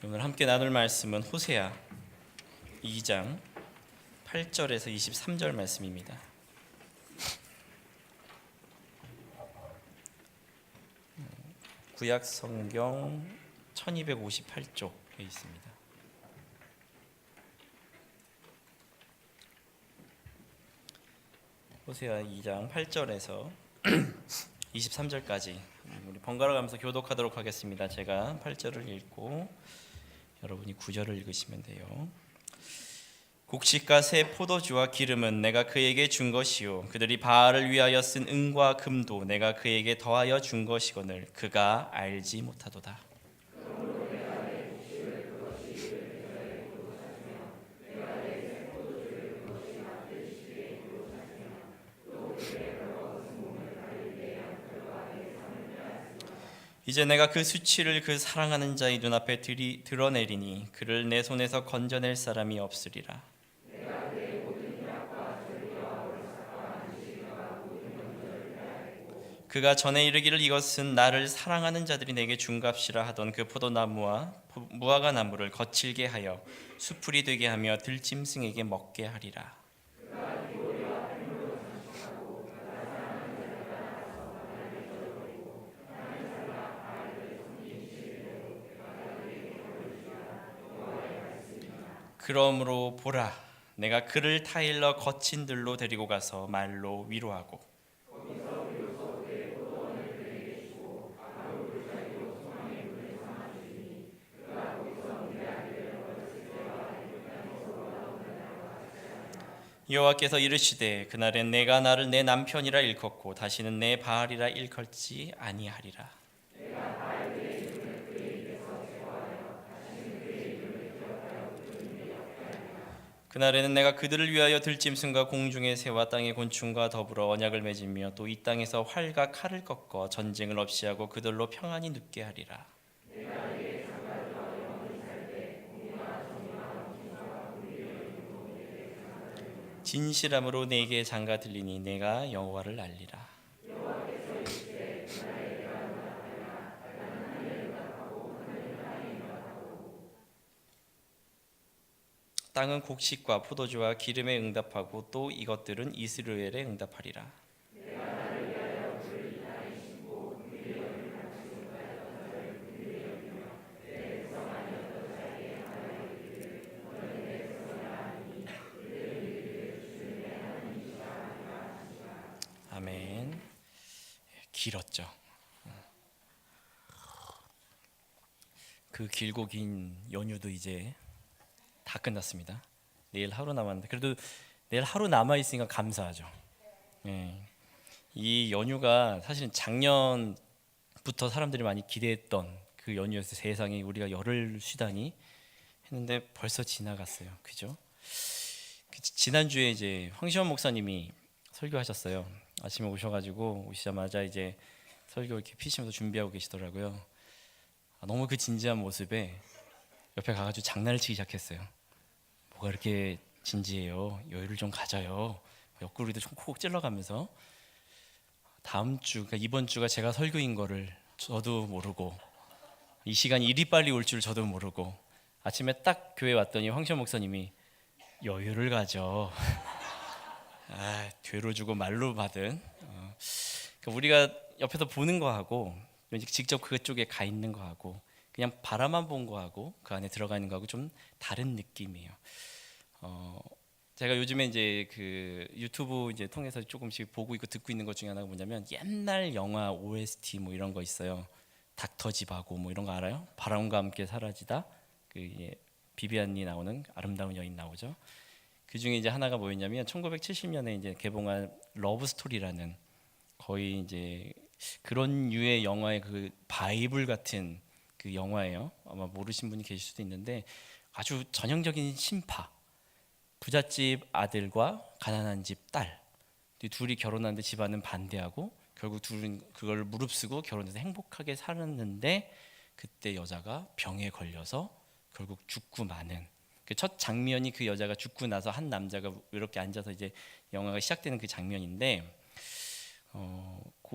오늘 함께 나눌 말씀은 호세아 2장 8절에서 23절 말씀입니다. 구약 성경 1258쪽에 있습니다. 호세아 2장 8절에서 23절까지 우리 번갈아 가면서 교독하도록 하겠습니다. 제가 8절을 읽고 여러분이 9절을 읽으시면 돼요. 곡식과 새 포도주와 기름은 내가 그에게 준 것이요 그들이 바알을 위하여 쓴 은과 금도 내가 그에게 더하여 준 것이거늘 그가 알지 못하도다. 이제 내가 그 수치를 그 사랑하는 자의 눈앞에 드러내리니 그를 내 손에서 건져낼 사람이 없으리라. 그가 전에 이르기를 이것은 나를 사랑하는 자들이 내게 준 값이라 하던 그 포도나무와 무화과 나무를 거칠게 하여 수풀이 되게 하며 들짐승에게 먹게 하리라. 그러므로 보라, 내가 그를 타일러 거친 들로 데리고 가서 말로 위로하고 여호와께서 이르시되 그날엔 내가 나를 내 남편이라 일컫고 다시는 내 바알이라 일컬지 아니하리라. 그날에는 내가 그들을 위하여 들짐승과 공중의 새와 땅의 곤충과 더불어 언약을 맺으며 또 이 땅에서 활과 칼을 꺾어 전쟁을 없이 하고 그들로 평안히 눕게 하리라. 진실함으로 내게 장가 들리니 내가 여호와를 알리라. 땅은 곡식과 포도주와 기름에 응답하고 또 이것들은 이스라엘에 응답하리라. 아멘. 길었죠. 그 길고 긴 연휴도 이제 다 끝났습니다. 내일 하루 남았는데 그래도 내일 하루 남아 있으니까 감사하죠. 예. 이 연휴가 사실은 작년부터 사람들이 많이 기대했던 그 연휴였어요. 세상에 우리가 열흘 쉬다니 했는데 벌써 지나갔어요. 그죠? 지난주에 이제 황시원 목사님이 설교하셨어요. 아침에 오셔가지고 오시자마자 이제 설교 이렇게 피시면서 준비하고 계시더라고요. 너무 그 진지한 모습에 옆에 가가지고 장난을 치기 시작했어요. 뭐가 이렇게 진지해요? 여유를 좀 가져요. 옆구리도 좀 콕 찔러가면서 다음 주, 그러니까 이번 주가 제가 설교인 거를 저도 모르고 이 시간이 이리 빨리 올 줄 저도 모르고 아침에 딱 교회 왔더니 황시원 목사님이 여유를 가져. 되로 주고 말로 받은. 그러니까 우리가 옆에서 보는 거하고 직접 그쪽에 가 있는 거하고 그냥 바라만 본 거하고 그 안에 들어가 있는 거하고 좀 다른 느낌이에요. 제가 요즘에 이제 그 유튜브 이제 통해서 조금씩 보고 있고 듣고 있는 것 중에 하나가 뭐냐면 옛날 영화 OST 뭐 이런 거 있어요. 닥터집하고 뭐 이런 거 알아요? 바람과 함께 사라지다. 그 비비안이 나오는 아름다운 여인 나오죠. 그 중에 이제 하나가 뭐였냐면 1970년에 이제 개봉한 러브 스토리라는 거의 이제 그런 류의 영화의 그 바이블 같은 그 영화예요. 아마 모르신 분이 계실 수도 있는데 아주 전형적인 신파. 부잣집 아들과 가난한 집 딸. 둘이 결혼하는데 집안은 반대하고 결국 둘은 그걸 무릅쓰고 결혼해서 행복하게 살았는데 그때 여자가 병에 걸려서 결국 죽고 마는 그 첫 장면이 그 여자가 죽고 나서 한 남자가 이렇게 앉아서 이제 영화가 시작되는 그 장면인데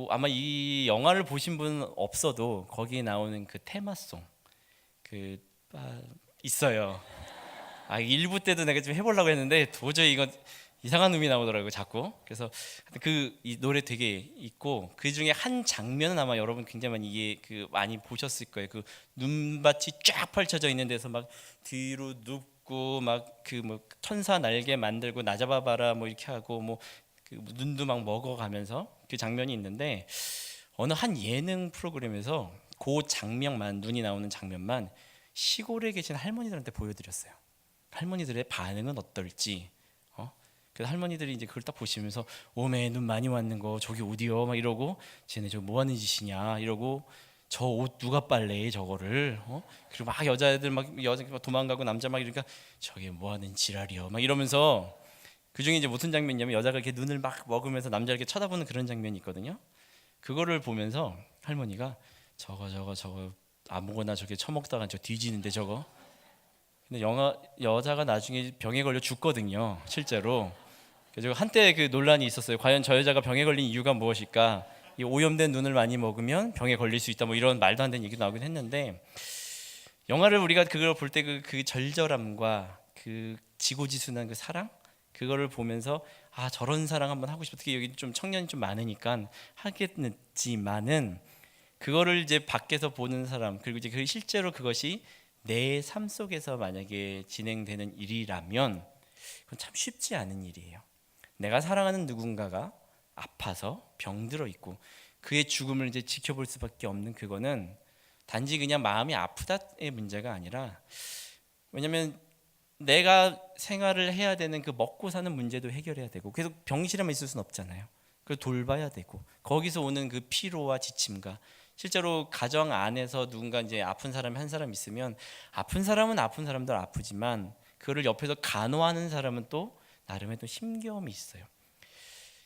아마 이 영화를 보신 분은 없어도 거기에 나오는 그 테마송 그 있어요. 일부 때도 내가 좀 해보려고 했는데 도저히 이건 이상한 음이 나오더라고요, 자꾸. 그래서 이 노래 되게 있고, 그 중에 한 장면은 아마 여러분 굉장히 많이 많이 보셨을 거예요. 그 눈밭이 쫙 펼쳐져 있는 데서 막 뒤로 눕고 막 천사 날개 만들고 나 잡아봐라 뭐 이렇게 하고 눈도 막 먹어가면서 그 장면이 있는데, 어느 한 예능 프로그램에서 그 장면만, 눈이 나오는 장면만 시골에 계신 할머니들한테 보여드렸어요. 할머니들의 반응은 어떨지. 그 할머니들이 이제 그걸 딱 보시면서 오메 눈 많이 왔는 거 저기 어디요 막 이러고, 쟤네 저거 뭐 하는 짓이냐 이러고, 저 옷 누가 빨래 저거를, 그리고 막 여자애들 여자 막 도망가고 남자 막 이러니까 저게 뭐 하는 지랄이요 막 이러면서, 그 중에 이제 무슨 장면이냐면 여자가 이렇게 눈을 막 먹으면서 남자를 이렇게 쳐다보는 그런 장면이 있거든요. 그거를 보면서 할머니가 저거 아무거나 저게 처먹다가 저 뒤지는데 저거. 근데 여자가 나중에 병에 걸려 죽거든요, 실제로. 그래서 한때 그 논란이 있었어요. 과연 저 여자가 병에 걸린 이유가 무엇일까? 이 오염된 눈을 많이 먹으면 병에 걸릴 수 있다, 뭐 이런 말도 안 되는 얘기도 나오긴 했는데, 영화를 우리가 그걸 볼 때 그 절절함과 그 지고지순한 그 사랑, 그거를 보면서 저런 사랑 한번 하고 싶어. 특히 여기 좀 청년이 좀 많으니까 하겠지만은, 그거를 이제 밖에서 보는 사람, 그리고 이제 실제로 그것이 내 삶 속에서 만약에 진행되는 일이라면 그건 참 쉽지 않은 일이에요. 내가 사랑하는 누군가가 아파서 병들어 있고 그의 죽음을 이제 지켜볼 수밖에 없는, 그거는 단지 그냥 마음이 아프다의 문제가 아니라, 왜냐면 내가 생활을 해야 되는 그 먹고 사는 문제도 해결해야 되고, 계속 병실에만 있을 수는 없잖아요. 그걸 돌봐야 되고, 거기서 오는 그 피로와 지침과, 실제로 가정 안에서 누군가 이제 아픈 사람이 한 사람 있으면, 아픈 사람은 아픈 사람들 아프지만 그거를 옆에서 간호하는 사람은 또 나름의 또 힘겨움이 있어요.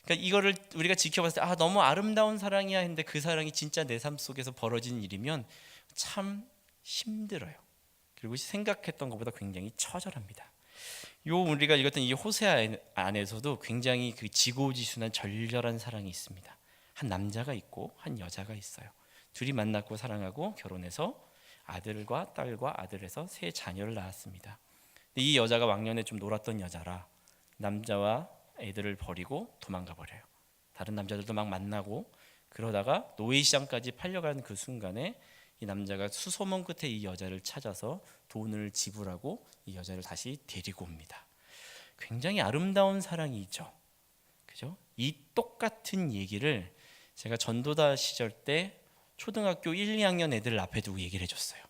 그러니까 이거를 우리가 지켜봤을 때 너무 아름다운 사랑이야 했는데, 그 사랑이 진짜 내 삶 속에서 벌어진 일이면 참 힘들어요. 그리고 생각했던 것보다 굉장히 처절합니다. 우리가 읽었던 이 호세아 안에서도 굉장히 그 지고지순한 절절한 사랑이 있습니다. 한 남자가 있고 한 여자가 있어요. 둘이 만났고 사랑하고 결혼해서 아들과 딸과 아들에서 세 자녀를 낳았습니다. 이 여자가 왕년에 좀 놀았던 여자라 남자와 애들을 버리고 도망가 버려요. 다른 남자들도 막 만나고, 그러다가 노예시장까지 팔려가는 그 순간에 이 남자가 수소문 끝에 이 여자를 찾아서 돈을 지불하고 이 여자를 다시 데리고 옵니다. 굉장히 아름다운 사랑이죠, 그죠? 이 똑같은 얘기를 제가 전도다 시절 때 초등학교 1, 2학년 애들 앞에 두고 얘기를 해줬어요.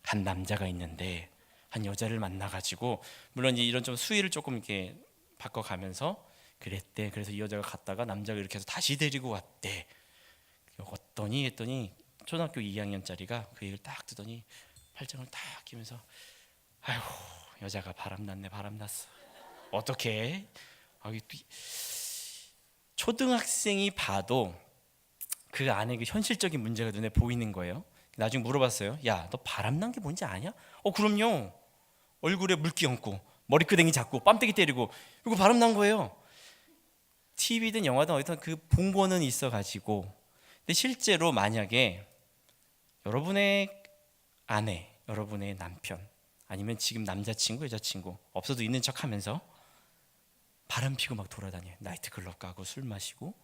한 남자가 있는데 한 여자를 만나가지고, 물론 이런 좀 수위를 조금 이렇게 바꿔가면서 그랬대. 그래서 이 여자가 갔다가 남자가 이렇게 해서 다시 데리고 왔대. 했더니 초등학교 2학년짜리가 그 얘기를 딱 듣더니 팔짱을 딱 끼면서, 아이고 여자가 바람났네, 바람났어. 어떻게? 초등학생이 봐도 그 안에 그 현실적인 문제가 눈에 보이는 거예요. 나중에 물어봤어요. 야, 너 바람난 게 뭔지 아냐? 그럼요. 얼굴에 물기 얹고 머리끄댕이 잡고 뺨때기 때리고, 이거 바람난 거예요. TV든 영화든 어디든 그 본 거는 있어가지고. 근데 실제로 만약에 여러분의 아내, 여러분의 남편, 아니면 지금 남자친구, 여자친구 없어도 있는 척하면서 바람 피고 막 돌아다녀요. 나이트클럽 가고 술 마시고.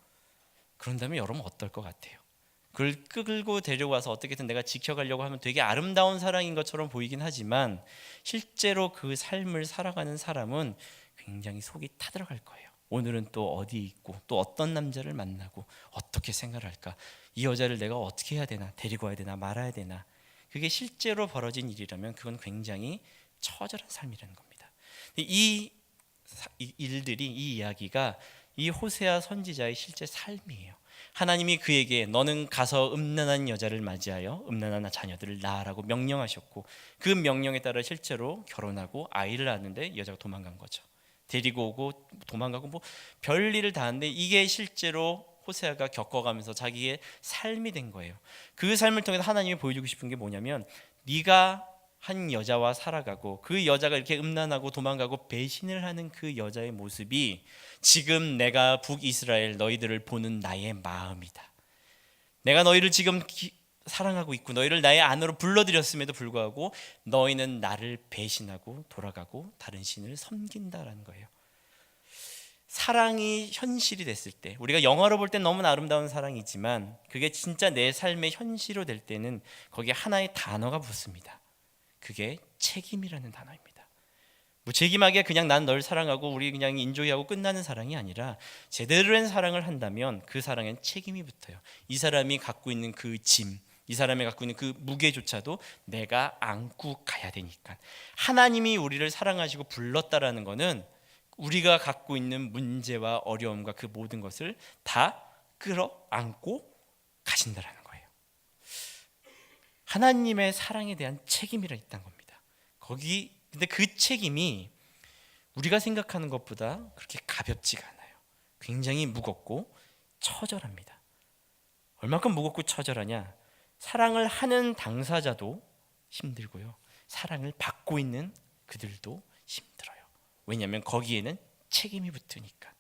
그런다면 여러분 어떨 것 같아요? 그걸 끌고 데려와서 어떻게든 내가 지켜가려고 하면 되게 아름다운 사랑인 것처럼 보이긴 하지만, 실제로 그 삶을 살아가는 사람은 굉장히 속이 타들어갈 거예요. 오늘은 또 어디 있고 또 어떤 남자를 만나고 어떻게 생활할까, 이 여자를 내가 어떻게 해야 되나, 데리고 와야 되나 말아야 되나. 그게 실제로 벌어진 일이라면 그건 굉장히 처절한 삶이라는 겁니다. 이 일들이, 이 이야기가 이 호세아 선지자의 실제 삶이에요. 하나님이 그에게 너는 가서 음란한 여자를 맞이하여 음란한 자녀들을 낳으라고 명령하셨고, 그 명령에 따라 실제로 결혼하고 아이를 낳았는데 여자가 도망간 거죠. 데리고 오고 도망가고 뭐 별일을 다 하는데, 이게 실제로 호세아가 겪어가면서 자기의 삶이 된 거예요. 그 삶을 통해서 하나님이 보여주고 싶은 게 뭐냐면, 네가 한 여자와 살아가고 그 여자가 이렇게 음란하고 도망가고 배신을 하는 그 여자의 모습이 지금 내가 북이스라엘 너희들을 보는 나의 마음이다. 내가 너희를 지금 사랑하고 있고 너희를 나의 안으로 불러들였음에도 불구하고 너희는 나를 배신하고 돌아가고 다른 신을 섬긴다라는 거예요. 사랑이 현실이 됐을 때, 우리가 영화로 볼 땐 너무나 아름다운 사랑이지만 그게 진짜 내 삶의 현실로 될 때는 거기에 하나의 단어가 붙습니다. 그게 책임이라는 단어입니다. 무책임하게 그냥 난 널 사랑하고 우리 그냥 인조이하고 끝나는 사랑이 아니라 제대로 된 사랑을 한다면 그 사랑엔 책임이 붙어요. 이 사람이 갖고 있는 그 짐, 이 사람이 갖고 있는 그 무게조차도 내가 안고 가야 되니까. 하나님이 우리를 사랑하시고 불렀다라는 거는 우리가 갖고 있는 문제와 어려움과 그 모든 것을 다 끌어안고 가신다라는 거예요. 하나님의 사랑에 대한 책임이라 있다는 겁니다. 근데 그 책임이 우리가 생각하는 것보다 그렇게 가볍지가 않아요. 굉장히 무겁고 처절합니다. 얼마큼 무겁고 처절하냐? 사랑을 하는 당사자도 힘들고요, 사랑을 받고 있는 그들도 힘들어요. 왜냐하면 거기에는 책임이 붙으니까.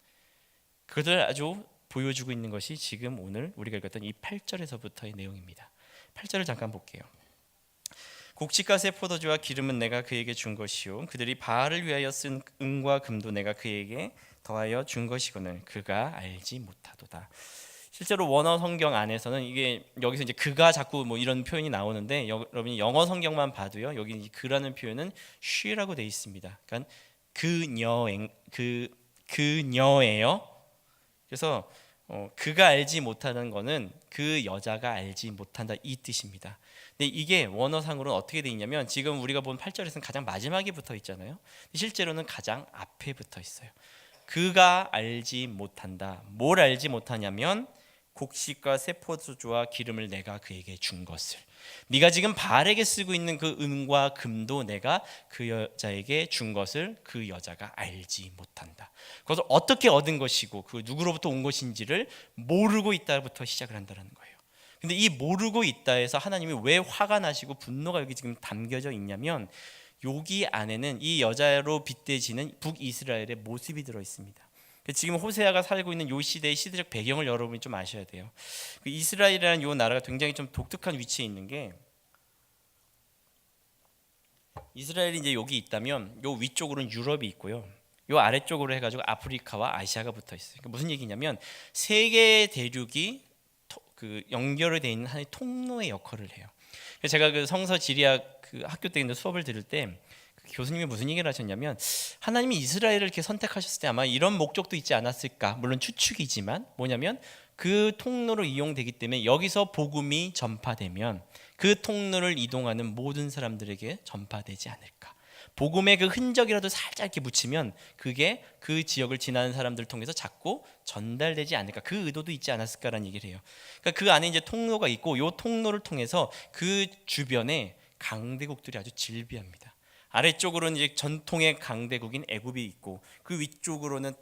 그것을 아주 보여주고 있는 것이 지금 오늘 우리가 읽었던 이 8절에서부터의 내용입니다. 8절을 잠깐 볼게요. 곡식과 포도주와 기름은 내가 그에게 준 것이요 그들이 바알을 위하여 쓴 은과 금도 내가 그에게 더하여 준 것이거늘 그가 알지 못하도다. 실제로 원어 성경 안에서는 이게 여기서 이제 그가 자꾸 뭐 이런 표현이 나오는데 여러분이 영어 성경만 봐도요, 여기 그라는 표현은 she라고 돼 있습니다. 그러니까 그녀예요. 그래서 그가 알지 못하는 거는 그 여자가 알지 못한다 이 뜻입니다. 근데 이게 원어상으로는 어떻게 돼 있냐면 지금 우리가 본 8절에서는 가장 마지막에 붙어 있잖아요. 실제로는 가장 앞에 붙어 있어요. 그가 알지 못한다. 뭘 알지 못하냐면 곡식과 포도주와 기름을 내가 그에게 준 것을. 네가 지금 바알에게 쓰고 있는 그 은과 금도 내가 그 여자에게 준 것을 그 여자가 알지 못한다. 그것을 어떻게 얻은 것이고 그 누구로부터 온 것인지를 모르고 있다부터 시작을 한다는 거예요. 근데 이 모르고 있다에서 하나님이 왜 화가 나시고 분노가 여기 지금 담겨져 있냐면 여기 안에는 이 여자로 빗대지는 북이스라엘의 모습이 들어 있습니다. 지금 호세아가 살고 있는 이 시대의 시대적 배경을 여러분이 좀 아셔야 돼요. 이스라엘이라는 이 나라가 굉장히 좀 독특한 위치에 있는 게, 이스라엘이 이제 여기 있다면 요 위쪽으로는 유럽이 있고요, 요 아래쪽으로 해가지고 아프리카와 아시아가 붙어 있어요. 그러니까 무슨 얘기냐면 세계 대륙이 그 연결이 돼 있는 하나의 통로의 역할을 해요. 제가 그 성서 지리학 그 학교 때 수업을 들을 때 교수님이 무슨 얘기를 하셨냐면 하나님이 이스라엘을 이렇게 선택하셨을 때 아마 이런 목적도 있지 않았을까. 물론 추측이지만 뭐냐면 그 통로로 이용되기 때문에 여기서 복음이 전파되면 그 통로를 이동하는 모든 사람들에게 전파되지 않을까. 복음의 그 흔적이라도 살짝 이렇게 묻히면 그게 그 지역을 지나는 사람들을 통해서 자꾸 전달되지 않을까. 그 의도도 있지 않았을까라는 얘기를 해요. 그러니까 그 안에 이제 통로가 있고 이 통로를 통해서 그 주변에 강대국들이 아주 질비합니다. 아래쪽으로는 이제 전통의 강대국인 애굽이 있고 그 위쪽으로는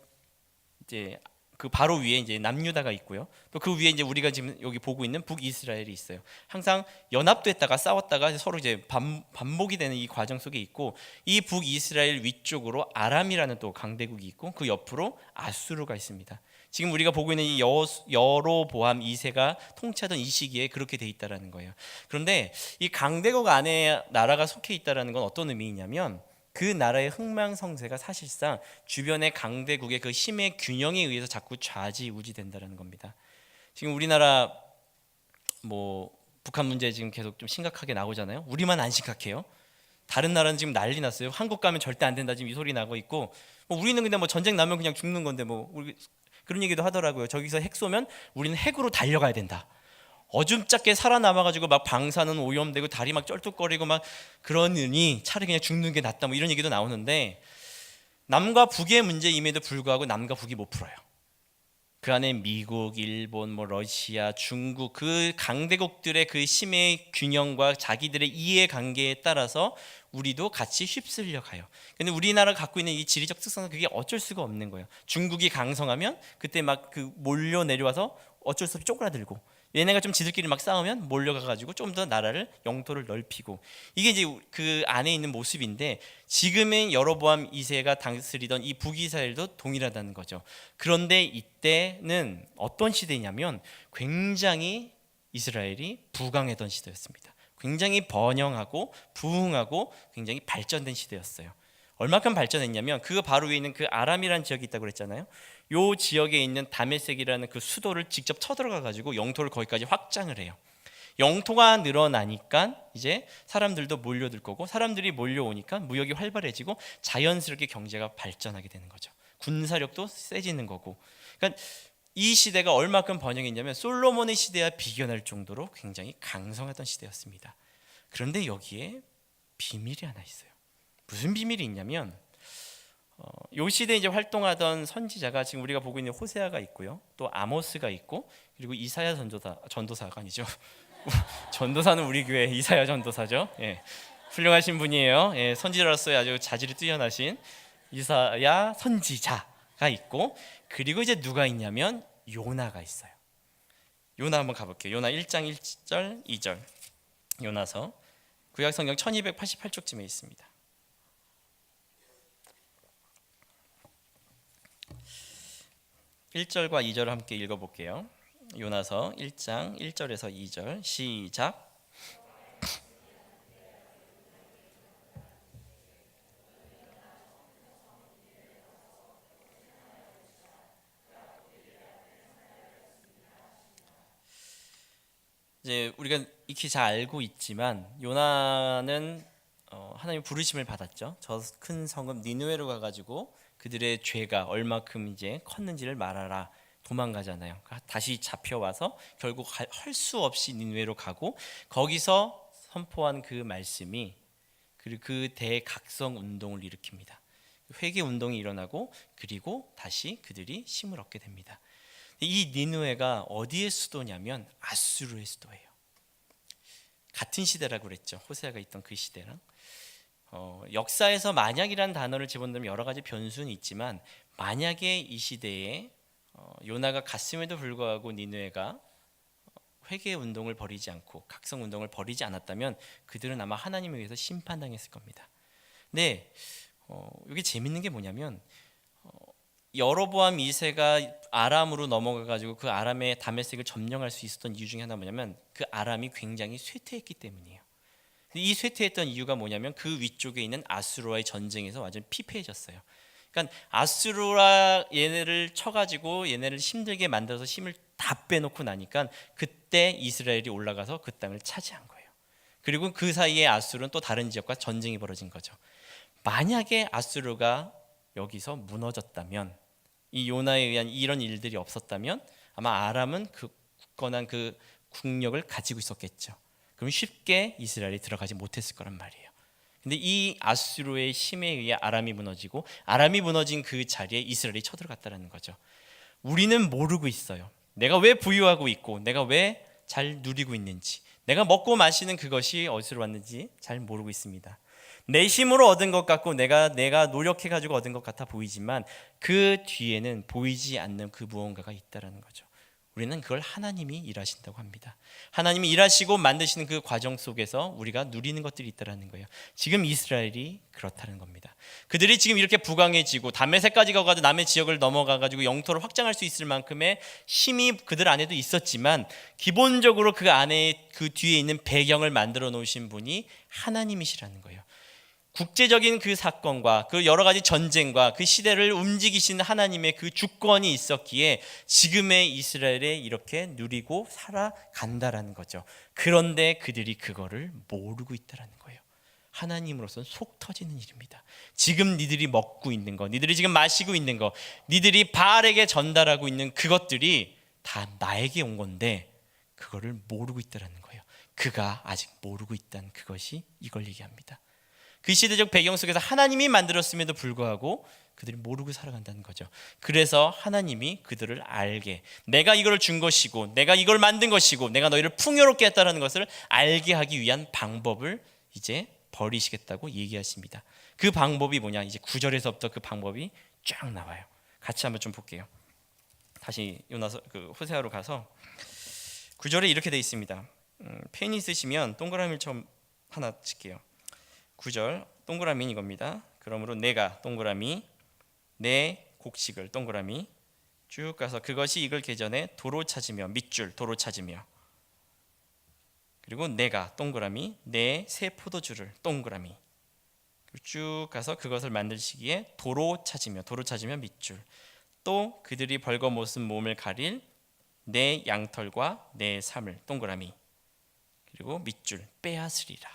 이제 그 바로 위에 이제 남유다가 있고요. 또 그 위에 이제 우리가 지금 여기 보고 있는 북이스라엘이 있어요. 항상 연합됐다가 싸웠다가 서로 이제 반복이 되는 이 과정 속에 있고, 이 북이스라엘 위쪽으로 아람이라는 또 강대국이 있고 그 옆으로 아수르가 있습니다. 지금 우리가 보고 있는 이 여로보암 2세가 통치하던 이 시기에 그렇게 돼 있다라는 거예요. 그런데 이 강대국 안에 나라가 속해 있다라는 건 어떤 의미냐면 그 나라의 흥망성쇠가 사실상 주변의 강대국의 그 힘의 균형에 의해서 자꾸 좌지우지된다는 겁니다. 지금 우리나라 뭐 북한 문제 지금 계속 좀 심각하게 나오잖아요. 우리만 안 심각해요. 다른 나라는 지금 난리 났어요. 한국 가면 절대 안 된다 지금 이 소리 나고 있고, 뭐 우리는 근데 뭐 전쟁 나면 그냥 죽는 건데 뭐 우리 그런 얘기도 하더라고요. 저기서 핵 쏘면 우리는 핵으로 달려가야 된다. 어줍잖게 살아남아가지고 막 방사능 오염되고 다리 막 쩔뚝거리고 막 그러느니 차라리 그냥 죽는 게 낫다 뭐 이런 얘기도 나오는데, 남과 북의 문제임에도 불구하고 남과 북이 못 풀어요. 그 안에 미국, 일본, 뭐 러시아, 중국 그 강대국들의 그 힘의 균형과 자기들의 이해관계에 따라서 우리도 같이 휩쓸려 가요. 근데 우리나라가 갖고 있는 이 지리적 특성은 그게 어쩔 수가 없는 거예요. 중국이 강성하면 그때 막 그 몰려 내려와서 어쩔 수 없이 쪼그라들고, 얘네가 좀 지들끼리 막 싸우면 몰려가가지고 좀 더 나라를 영토를 넓히고, 이게 이제 그 안에 있는 모습인데 지금의 여로보암 2세가 다스리던 이 북이스라엘도 동일하다는 거죠. 그런데 이때는 어떤 시대냐면 굉장히 이스라엘이 부강했던 시대였습니다. 굉장히 번영하고 부흥하고 굉장히 발전된 시대였어요. 얼마큼 발전했냐면 그 바로 위에 있는 그 아람이라는 지역이 있다고 그랬잖아요. 요 지역에 있는 다메섹이라는 그 수도를 직접 쳐들어가 가지고 영토를 거기까지 확장을 해요. 영토가 늘어나니까 이제 사람들도 몰려들 거고, 사람들이 몰려오니까 무역이 활발해지고 자연스럽게 경제가 발전하게 되는 거죠. 군사력도 세지는 거고. 그러니까 이 시대가 얼마큼 번영했냐면 솔로몬의 시대와 비교할 정도로 굉장히 강성했던 시대였습니다. 그런데 여기에 비밀이 하나 있어요. 무슨 비밀이 있냐면 이 시대에 이제 활동하던 선지자가 지금 우리가 보고 있는 호세아가 있고요, 또 아모스가 있고, 그리고 이사야 전도사가 아니죠. 전도사는 우리 교회 이사야 전도사죠. 예, 훌륭하신 분이에요. 예, 선지자로서의 아주 자질이 뛰어나신 이사야 선지자가 있고, 그리고 이제 누가 있냐면 요나가 있어요. 요나 한번 가볼게요. 요나 1장 1절 2절. 요나서 구약성경 1288쪽쯤에 있습니다. (1절과) (2절을) 함께 읽어볼게요. 요나서 1장 1절에서 2절 시작. 이제 우리가 익히 잘 알고 있지만 요나는 하나님의 부르심을 받았죠. 저 큰 성읍 니느웨로 가가지고 그들의 죄가 얼마큼 이제 컸는지를 말하라. 도망가잖아요. 다시 잡혀와서 결국 할 수 없이 니느웨로 가고, 거기서 선포한 그 말씀이 그리고 그 대각성 운동을 일으킵니다. 회개 운동이 일어나고, 그리고 다시 그들이 힘을 얻게 됩니다. 이 니느웨가 어디의 수도냐면 아수르의 수도예요. 같은 시대라고 그랬죠. 호세아가 있던 그 시대랑. 역사에서 만약이라는 단어를 집어넣으면 여러 가지 변수는 있지만, 만약에 이 시대에 요나가 갔음에도 불구하고 니느웨가 회개 운동을 벌이지 않고 각성 운동을 벌이지 않았다면 그들은 아마 하나님에 의해서 심판당했을 겁니다. 근데 이게 재밌는 게 뭐냐면, 여로보암 2세가 아람으로 넘어가 가지고 그 아람의 다메섹을 점령할 수 있었던 이유 중에 하나 뭐냐면, 그 아람이 굉장히 쇠퇴했기 때문이에요. 이 쇠퇴했던 이유가 뭐냐면 그 위쪽에 있는 아수르와의 전쟁에서 완전 피폐해졌어요. 그러니까 아수르와 얘네를 쳐가지고 얘네를 힘들게 만들어서 힘을 다 빼놓고 나니까 그때 이스라엘이 올라가서 그 땅을 차지한 거예요. 그리고 그 사이에 아수르는 또 다른 지역과 전쟁이 벌어진 거죠. 만약에 아수르가 여기서 무너졌다면, 이 요나에 의한 이런 일들이 없었다면 아마 아람은 그 굳건한 그 국력을 가지고 있었겠죠. 그럼 쉽게 이스라엘이 들어가지 못했을 거란 말이에요. 근데 이 아수르의 힘에 의해 아람이 무너지고, 아람이 무너진 그 자리에 이스라엘이 쳐들어갔다는 거죠. 우리는 모르고 있어요. 내가 왜 부유하고 있고, 내가 왜 잘 누리고 있는지, 내가 먹고 마시는 그것이 어디서 왔는지 잘 모르고 있습니다. 내 힘으로 얻은 것 같고 내가 노력해가지고 얻은 것 같아 보이지만 그 뒤에는 보이지 않는 그 무언가가 있다라는 거죠. 우리는 그걸 하나님이 일하신다고 합니다. 하나님이 일하시고 만드시는 그 과정 속에서 우리가 누리는 것들이 있다라는 거예요. 지금 이스라엘이 그렇다는 겁니다. 그들이 지금 이렇게 부강해지고 다메섹까지 가가지고 남의 지역을 넘어가가지고 영토를 확장할 수 있을 만큼의 힘이 그들 안에도 있었지만, 기본적으로 그 안에 그 뒤에 있는 배경을 만들어 놓으신 분이 하나님이시라는 거예요. 국제적인 그 사건과 그 여러 가지 전쟁과 그 시대를 움직이신 하나님의 그 주권이 있었기에 지금의 이스라엘에 이렇게 누리고 살아간다라는 거죠. 그런데 그들이 그거를 모르고 있다라는 거예요. 하나님으로서는 속 터지는 일입니다. 지금 니들이 먹고 있는 거, 니들이 지금 마시고 있는 거, 니들이 바알에게 전달하고 있는 그것들이 다 나에게 온 건데 그거를 모르고 있다라는 거예요. 그가 아직 모르고 있다는 그것이 이걸 얘기합니다. 그 시대적 배경 속에서 하나님이 만들었음에도 불구하고 그들이 모르고 살아간다는 거죠. 그래서 하나님이 그들을 알게, 내가 이걸 준 것이고 내가 이걸 만든 것이고 내가 너희를 풍요롭게 했다는 것을 알게 하기 위한 방법을 이제 버리시겠다고 얘기하십니다. 그 방법이 뭐냐, 이제 9절에서부터 그 방법이 쫙 나와요. 같이 한번 좀 볼게요. 다시 요나서 그 호세아로 가서 9절에 이렇게 돼 있습니다. 펜 있으시면 동그라미를 좀 하나 칠게요. 9절 동그라미는 이겁니다. 그러므로 내가 동그라미 내 곡식을 동그라미 쭉 가서 그것이 익을 계전에 도로 찾으며 밑줄 도로 찾으며 그리고 내가 동그라미 내 새 포도주를 동그라미. 쭉 가서 그것을 만들시기에 도로 찾으며 밑줄. 또 그들이 벌거벗은 몸을 가릴 내 양털과 내 삶을 동그라미. 그리고 밑줄 빼앗으리라.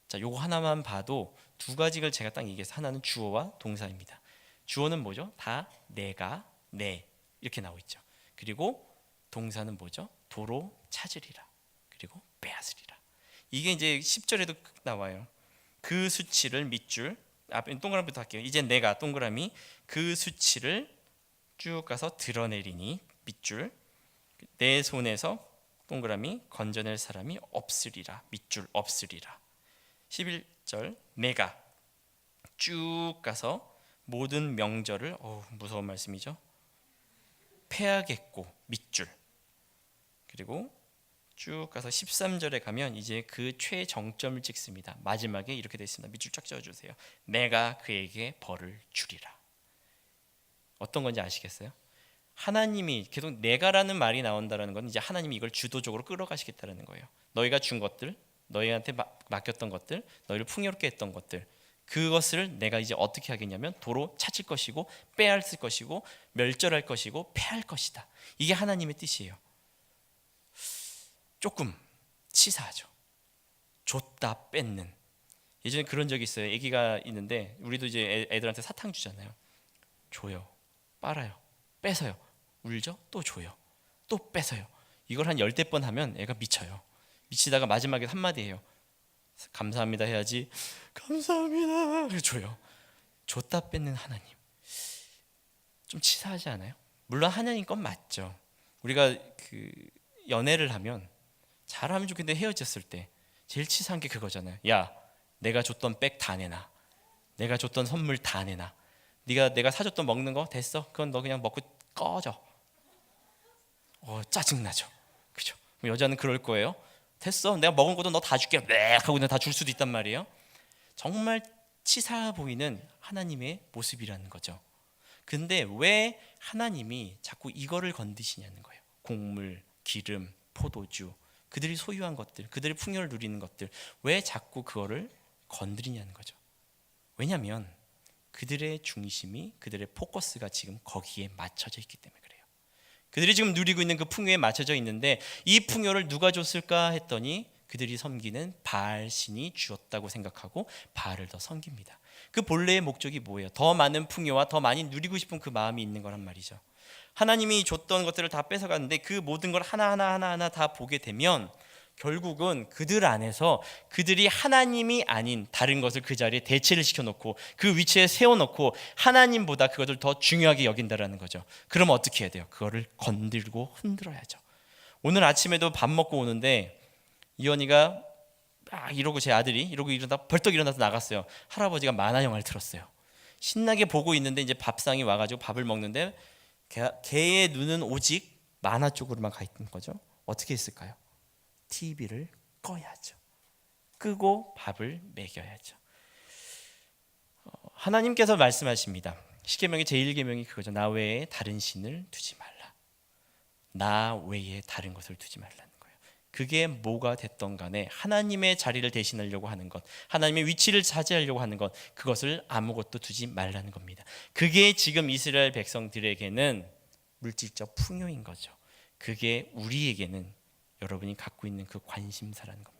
자, 요거 하나만 봐도 두 가지를 제가 딱 얘기해서 하나는 주어와 동사입니다. 주어는 뭐죠? 다 내가 내 이렇게 나오고 있죠. 그리고 동사는 뭐죠? 도로 찾으리라. 그리고 빼앗으리라. 이게 이제 10절에도 나와요. 그 수치를 밑줄 앞에 동그라미부터 할게요. 이제 내가 동그라미 그 수치를 쭉 가서 드러내리니 밑줄 내 손에서 동그라미 건져낼 사람이 없으리라. 밑줄 없으리라. 11절 내가 쭉 가서 모든 명절을 무서운 말씀이죠. 패하겠고 밑줄. 그리고 쭉 가서 13절에 가면 이제 그 최정점을 찍습니다. 마지막에 이렇게 되어 있습니다. 밑줄 쫙 지어주세요. 내가 그에게 벌을 주리라. 어떤 건지 아시겠어요? 하나님이 계속 내가라는 말이 나온다는 건 이제 하나님이 이걸 주도적으로 끌어가시겠다는 거예요. 너희가 준 것들, 너희한테 맡겼던 것들, 너희를 풍요롭게 했던 것들, 그것을 내가 이제 어떻게 하겠냐면 도로 찾을 것이고 빼앗을 것이고 멸절할 것이고 패할 것이다. 이게 하나님의 뜻이에요. 조금 치사하죠. 줬다 뺏는. 예전에 그런 적이 있어요. 아기가 있는데 우리도 이제 애들한테 사탕 주잖아요. 줘요, 빨아요, 뺏어요. 울죠? 또 줘요, 또 뺏어요. 이걸 한 10대 번 하면 애가 미쳐요. 미치다가 마지막에 한마디 해요. 감사합니다 해야지. 감사합니다. 그래서 줘요. 줬다 뺏는 하나님. 좀 치사하지 않아요? 물론 하나님 건 맞죠. 우리가 그 연애를 하면 잘하면 좋겠는데 헤어졌을 때 제일 치사한 게 그거잖아요. 야, 내가 줬던 백 다 내놔. 내가 줬던 선물 다 내놔. 내가 사줬던 먹는 거 됐어. 그건 너 그냥 먹고 꺼져. 짜증나죠. 그죠? 여자는 그럴 거예요. 됐어. 내가 먹은 것도 너 다 줄게. 네 하고 그냥 다 줄 수도 있단 말이에요. 정말 치사 보이는 하나님의 모습이라는 거죠. 근데 왜 하나님이 자꾸 이거를 건드시냐는 거예요. 곡물, 기름, 포도주, 그들이 소유한 것들, 그들의 풍요를 누리는 것들, 왜 자꾸 그거를 건드리냐는 거죠. 왜냐하면 그들의 중심이, 그들의 포커스가 지금 거기에 맞춰져 있기 때문에 그래요. 그들이 지금 누리고 있는 그 풍요에 맞춰져 있는데 이 풍요를 누가 줬을까 했더니 그들이 섬기는 바알 신이 주었다고 생각하고 바알을 더 섬깁니다. 그 본래의 목적이 뭐예요? 더 많은 풍요와 더 많이 누리고 싶은 그 마음이 있는 거란 말이죠. 하나님이 줬던 것들을 다 뺏어갔는데 그 모든 걸 하나하나 다 보게 되면 결국은 그들 안에서 그들이 하나님이 아닌 다른 것을 그 자리에 대체를 시켜놓고 그 위치에 세워놓고 하나님보다 그것을 더 중요하게 여긴다라는 거죠. 그럼 어떻게 해야 돼요? 그거를 건들고 흔들어야죠. 오늘 아침에도 밥 먹고 오는데 이현이가 이러고 제 아들이 이러고 일어나 벌떡 일어나서 나갔어요. 할아버지가 만화 영화를 틀었어요. 신나게 보고 있는데 이제 밥상이 와가지고 밥을 먹는데 걔의 눈은 오직 만화 쪽으로만 가 있는 거죠. 어떻게 했을까요? TV를 꺼야죠. 끄고 밥을 먹여야죠. 하나님께서 말씀하십니다. 십계명의 제1계명이 그거죠. 나 외에 다른 신을 두지 말라. 나 외에 다른 것을 두지 말라는 거예요. 그게 뭐가 됐던 간에 하나님의 자리를 대신하려고 하는 것, 하나님의 위치를 차지하려고 하는 것, 그것을 아무것도 두지 말라는 겁니다. 그게 지금 이스라엘 백성들에게는 물질적 풍요인 거죠. 그게 우리에게는 여러분이 갖고 있는 그 관심사라는 겁니다.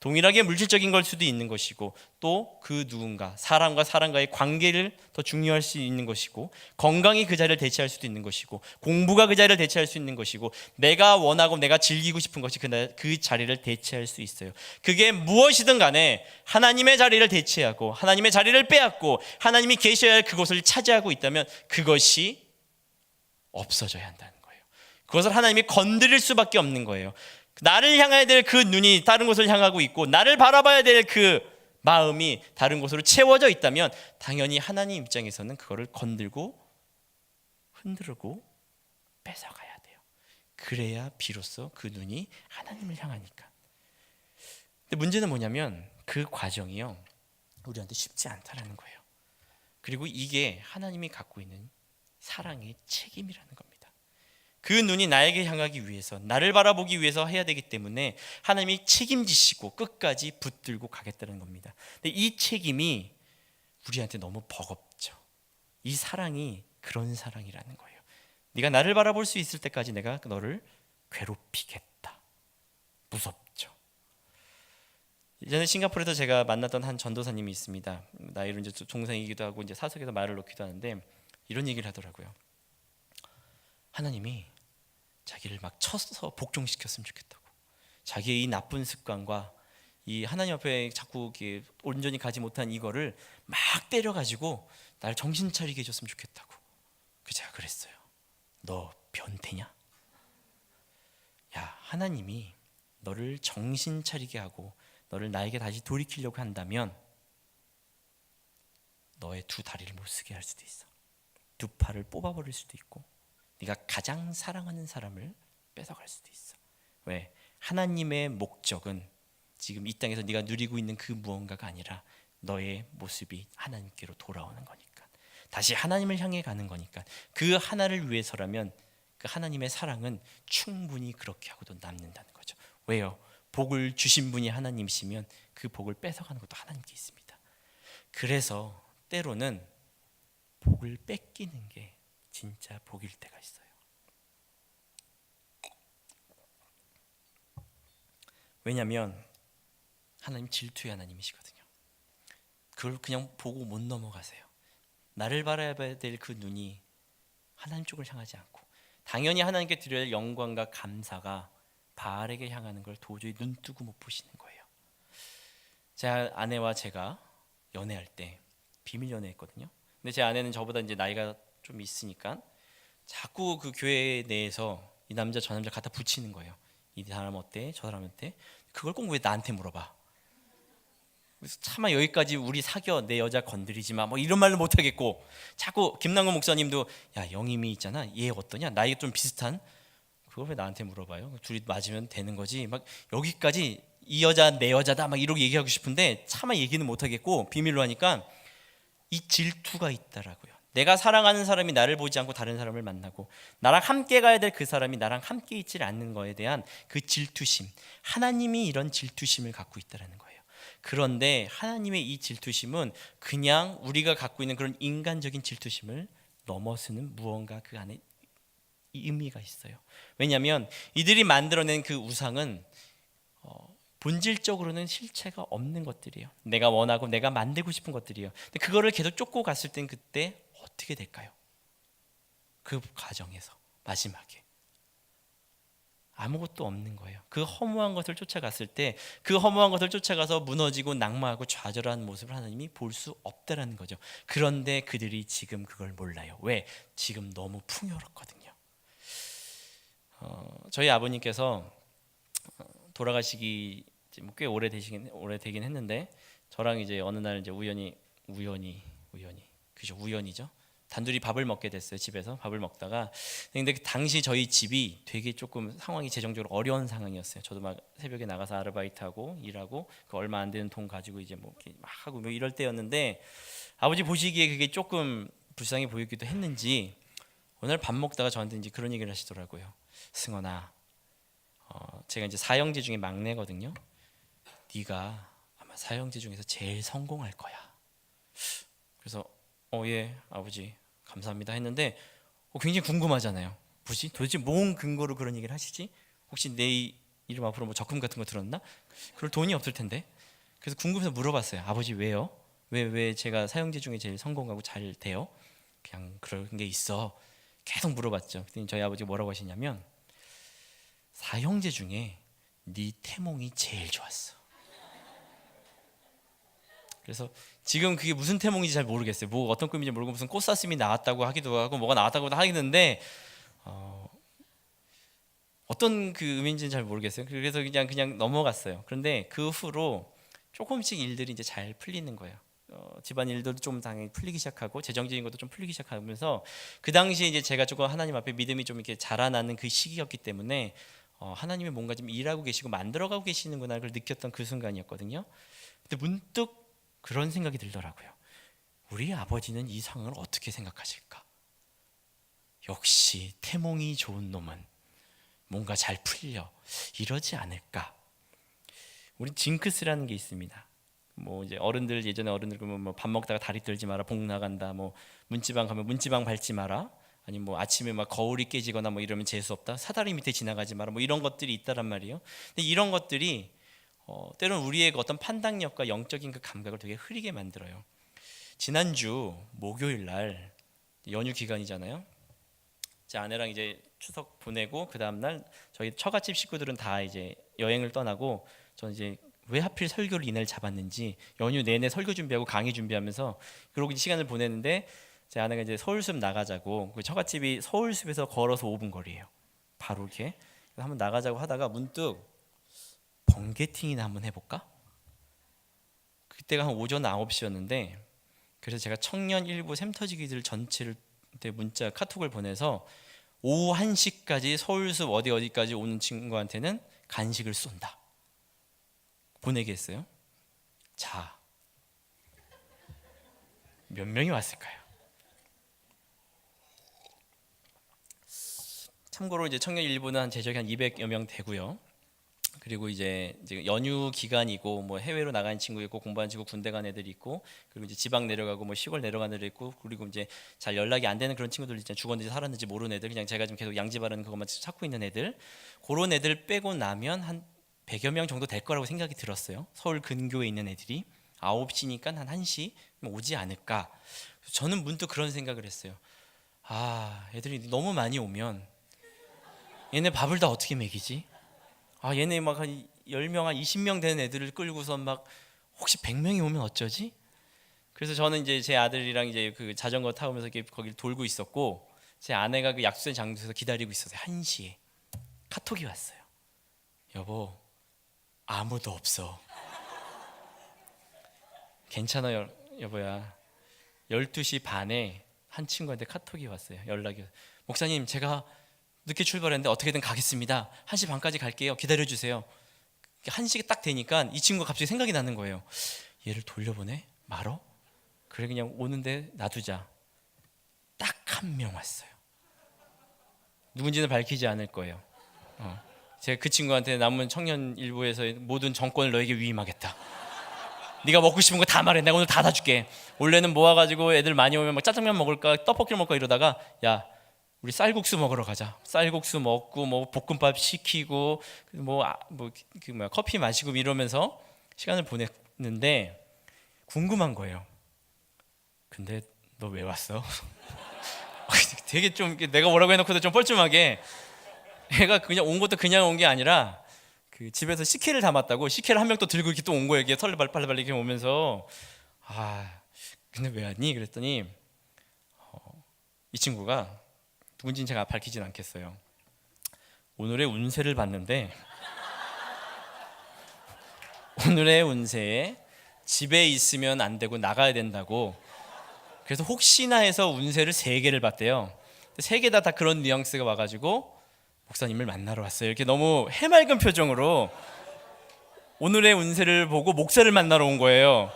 동일하게 물질적인 걸 수도 있는 것이고 또 그 누군가 사람과 사람과의 관계를 더 중요할 수 있는 것이고 건강이 그 자리를 대체할 수도 있는 것이고 공부가 그 자리를 대체할 수 있는 것이고 내가 원하고 내가 즐기고 싶은 것이 그 자리를 대체할 수 있어요. 그게 무엇이든 간에 하나님의 자리를 대체하고 하나님의 자리를 빼앗고 하나님이 계셔야 할 그곳을 차지하고 있다면 그것이 없어져야 한다는 거예요. 그것을 하나님이 건드릴 수밖에 없는 거예요. 나를 향해야 될 그 눈이 다른 곳을 향하고 있고 나를 바라봐야 될 그 마음이 다른 곳으로 채워져 있다면 당연히 하나님 입장에서는 그거를 건들고 흔들고 뺏어가야 돼요. 그래야 비로소 그 눈이 하나님을 향하니까. 근데 문제는 뭐냐면 그 과정이요 우리한테 쉽지 않다라는 거예요. 그리고 이게 하나님이 갖고 있는 사랑의 책임이라는 겁니다. 그 눈이 나에게 향하기 위해서, 나를 바라보기 위해서 해야 되기 때문에 하나님이 책임지시고 끝까지 붙들고 가겠다는 겁니다. 근데 이 책임이 우리한테 너무 버겁죠. 이 사랑이 그런 사랑이라는 거예요. 네가 나를 바라볼 수 있을 때까지 내가 너를 괴롭히겠다. 무섭죠. 예전에 싱가포르에서 제가 만났던 한 전도사님이 있습니다. 나이로 이제 동생이기도 하고 이제 사석에서 말을 놓기도 하는데 이런 얘기를 하더라고요. 하나님이 자기를 막 쳐서 복종시켰으면 좋겠다고. 자기의 이 나쁜 습관과 이 하나님 앞에 자꾸 이렇게 온전히 가지 못한 이거를 막 때려가지고 날 정신 차리게 해줬으면 좋겠다고. 그 제가 그랬어요. 너 변태냐? 야, 하나님이 너를 정신 차리게 하고 너를 나에게 다시 돌이키려고 한다면 너의 두 다리를 못 쓰게 할 수도 있어. 두 팔을 뽑아버릴 수도 있고 네가 가장 사랑하는 사람을 뺏어갈 수도 있어. 왜? 하나님의 목적은 지금 이 땅에서 네가 누리고 있는 그 무언가가 아니라 너의 모습이 하나님께로 돌아오는 거니까, 다시 하나님을 향해 가는 거니까, 그 하나를 위해서라면 그 하나님의 사랑은 충분히 그렇게 하고도 남는다는 거죠. 왜요? 복을 주신 분이 하나님이시면 그 복을 뺏어가는 것도 하나님께 있습니다. 그래서 때로는 복을 뺏기는 게 진짜 복일 때가 있어요. 왜냐하면 하나님 질투의 하나님이시거든요. 그걸 그냥 보고 못 넘어가세요. 나를 바라봐야 될 그 눈이 하나님 쪽을 향하지 않고, 당연히 하나님께 드려야 할 영광과 감사가 바알에게 향하는 걸 도저히 눈뜨고 못 보시는 거예요. 제 아내와 제가 연애할 때 비밀 연애했거든요. 근데 제 아내는 저보다 이제 나이가 좀 있으니까 자꾸 그 교회 내에서 이 남자 저 남자 갖다 붙이는 거예요. 이 사람 어때? 저 사람 어때? 그걸 꼭 왜 나한테 물어봐? 그래서 차마 여기까지 우리 사겨, 내 여자 건드리지 마, 뭐 이런 말도 못 하겠고, 자꾸 김남근 목사님도 야, 영임이 있잖아, 얘 어떠냐? 나이 좀 비슷한. 그걸 왜 나한테 물어봐요? 둘이 맞으면 되는 거지. 막 여기까지 이 여자 내 여자다 막 이러고 얘기하고 싶은데 차마 얘기는 못 하겠고 비밀로 하니까 이 질투가 있다라고요. 내가 사랑하는 사람이 나를 보지 않고 다른 사람을 만나고 나랑 함께 가야 될 그 사람이 나랑 함께 있지 않는 거에 대한 그 질투심, 하나님이 이런 질투심을 갖고 있다라는 거예요. 그런데 하나님의 이 질투심은 그냥 우리가 갖고 있는 그런 인간적인 질투심을 넘어서는 무언가 그 안에 의미가 있어요. 왜냐하면 이들이 만들어낸 그 우상은 본질적으로는 실체가 없는 것들이에요. 내가 원하고 내가 만들고 싶은 것들이에요. 근데 그거를 계속 쫓고 갔을 땐 그때 어떻게 될까요? 그 과정에서 마지막에 아무것도 없는 거예요. 그 허무한 것을 쫓아갔을 때 그 허무한 것을 쫓아가서 무너지고 낙마하고 좌절한 모습을 하나님이 볼 수 없다라는 거죠. 그런데 그들이 지금 그걸 몰라요. 왜? 지금 너무 풍요롭거든요. 저희 아버님께서 돌아가시기 꽤 오래되긴 했는데 저랑 이제 어느 날 이제 우연히 그죠, 우연이죠. 단둘이 밥을 먹게 됐어요. 집에서 밥을 먹다가. 근데 그 당시 저희 집이 되게 조금 상황이 재정적으로 어려운 상황이었어요. 저도 막 새벽에 나가서 아르바이트하고 일하고 그 얼마 안 되는 돈 가지고 이제 뭐 이렇게 막 하고 뭐 이럴 때였는데, 아버지 보시기에 그게 조금 불쌍해 보이기도 했는지 오늘 밥 먹다가 저한테 이제 그런 얘기를 하시더라고요. 승원아, 제가 이제 사형제 중에 막내거든요. 네가 아마 사형제 중에서 제일 성공할 거야. 그래서 예 아버지 감사합니다 했는데 굉장히 궁금하잖아요. 뭐지? 도대체 뭔 근거로 그런 얘기를 하시지? 혹시 내 이름 앞으로 뭐 적금 같은 거 들었나? 그럴 돈이 없을 텐데. 그래서 궁금해서 물어봤어요. 아버지 왜요? 왜 제가 사형제 중에 제일 성공하고 잘 돼요? 그냥 그런 게 있어. 계속 물어봤죠. 그랬더니 저희 아버지가 뭐라고 하시냐면 사형제 중에 네 태몽이 제일 좋았어. 그래서 지금 그게 무슨 태몽인지 잘 모르겠어요. 뭐 어떤 꿈인지 모르고 무슨 꽃사슴이 나왔다고 하기도 하고 뭐가 나왔다고도 하겠는데 어떤 그 의미인지는 잘 모르겠어요. 그래서 그냥 넘어갔어요. 그런데 그 후로 조금씩 일들이 이제 잘 풀리는 거예요. 집안 일들도 좀 당연히 풀리기 시작하고 재정적인 것도 좀 풀리기 시작하면서 그 당시에 이제 제가 조금 하나님 앞에 믿음이 좀 이렇게 자라나는 그 시기였기 때문에 하나님이 뭔가 좀 일하고 계시고 만들어가고 계시는구나 그걸 느꼈던 그 순간이었거든요. 근데 문득 그런 생각이 들더라고요. 우리 아버지는 이 상황을 어떻게 생각하실까? 역시 태몽이 좋은 놈은 뭔가 잘 풀려 이러지 않을까. 우리 징크스라는 게 있습니다. 뭐 이제 어른들, 예전에 어른들 그러면 뭐 밥 먹다가 다리 떨지 마라, 복 나간다, 뭐 문지방 가면 문지방 밟지 마라, 아니 뭐 아침에 막 거울이 깨지거나 뭐 이러면 재수 없다, 사다리 밑에 지나가지 마라, 뭐 이런 것들이 있다란 말이에요. 근데 이런 것들이 때로는 우리의 어떤 판단력과 영적인 그 감각을 되게 흐리게 만들어요. 지난주 목요일 날 연휴 기간이잖아요. 제 아내랑 이제 추석 보내고 그 다음 날 저희 처갓집 식구들은 다 이제 여행을 떠나고, 저는 이제 왜 하필 설교를 이날 잡았는지 연휴 내내 설교 준비하고 강의 준비하면서 그러고 시간을 보내는데, 제 아내가 이제 서울숲 나가자고, 그 처갓집이 서울숲에서 걸어서 5분 거리예요. 바로 이렇게 한번 나가자고 하다가 문득 번개팅이나 한번 해볼까? 그때가 한 오전 9시였는데, 그래서 제가 청년 일부 샘터지기들 전체를 문자 카톡을 보내서 오후 1시까지 서울숲 어디까지 오는 친구한테는 간식을 쏜다 보내게 했어요. 자, 몇 명이 왔을까요? 참고로 이제 청년 일부는 한 제적이 한 200여 명 되고요. 그리고 이제 연휴 기간이고 뭐 해외로 나가는 친구 있고 공부하는 친구 군대 간 애들이 있고, 그리고 이제 지방 내려가고 뭐 시골 내려가는 애들 있고, 그리고 이제 잘 연락이 안 되는 그런 친구들 있잖아요. 죽었는지 살았는지 모르는 애들, 그냥 제가 지금 계속 양지바라는 그것만 찾고 있는 애들, 그런 애들 빼고 나면 한 100여 명 정도 될 거라고 생각이 들었어요. 서울 근교에 있는 애들이 9시니까 한 1시 오지 않을까. 저는 문득 그런 생각을 했어요. 아, 애들이 너무 많이 오면 얘네 밥을 다 어떻게 먹이지? 아, 얘네 막 한 10명, 한 20명 되는 애들을 끌고서 막 혹시 100명이 오면 어쩌지? 그래서 저는 이제 제 아들이랑 이제 그 자전거 타면서 이렇게 거기를 돌고 있었고, 제 아내가 그 약속된 장소에서 기다리고 있었어요. 1시에 카톡이 왔어요. 여보, 아무도 없어. 괜찮아요, 여보야. 12시 반에 한 친구한테 카톡이 왔어요. 연락이. 목사님, 제가 늦게 출발했는데 어떻게든 가겠습니다. 1시 반까지 갈게요. 기다려주세요. 1시가 딱 되니까 이 친구가 갑자기 생각이 나는 거예요. 얘를 돌려보내? 말어? 그래, 그냥 오는데 놔두자. 딱 한 명 왔어요. 누군지는 밝히지 않을 거예요. 제가 그 친구한테 남은 청년 일부에서의 모든 정권을 너에게 위임하겠다. 네가 먹고 싶은 거 다 말해. 내가 오늘 다 줄게. 원래는 모아가지고 애들 많이 오면 막 짜장면 먹을까 떡볶이를 먹을까 이러다가, 야, 우리 쌀국수 먹으러 가자. 쌀국수 먹고 뭐 볶음밥 시키고 커피 마시고 이러면서 시간을 보냈는데, 궁금한 거예요. 근데 너 왜 왔어? 되게 좀 내가 뭐라고 해놓고도 좀 뻘쭘하게, 얘가 그냥 온 것도 그냥 온 게 아니라 그 집에서 식혜를 담았다고 식혜를 한 병 또 들고 이렇게 또 온 거예요. 이게 설레발팔레발 이렇게 오면서, 아, 근데 왜 왔니? 그랬더니 이 친구가 누군지는 제가 밝히진 않겠어요. 오늘의 운세를 봤는데 오늘의 운세에 집에 있으면 안 되고 나가야 된다고, 그래서 혹시나 해서 운세를 3개를 봤대요. 3개 다 그런 뉘앙스가 와가지고 목사님을 만나러 왔어요. 이렇게 너무 해맑은 표정으로 오늘의 운세를 보고 목사를 만나러 온 거예요.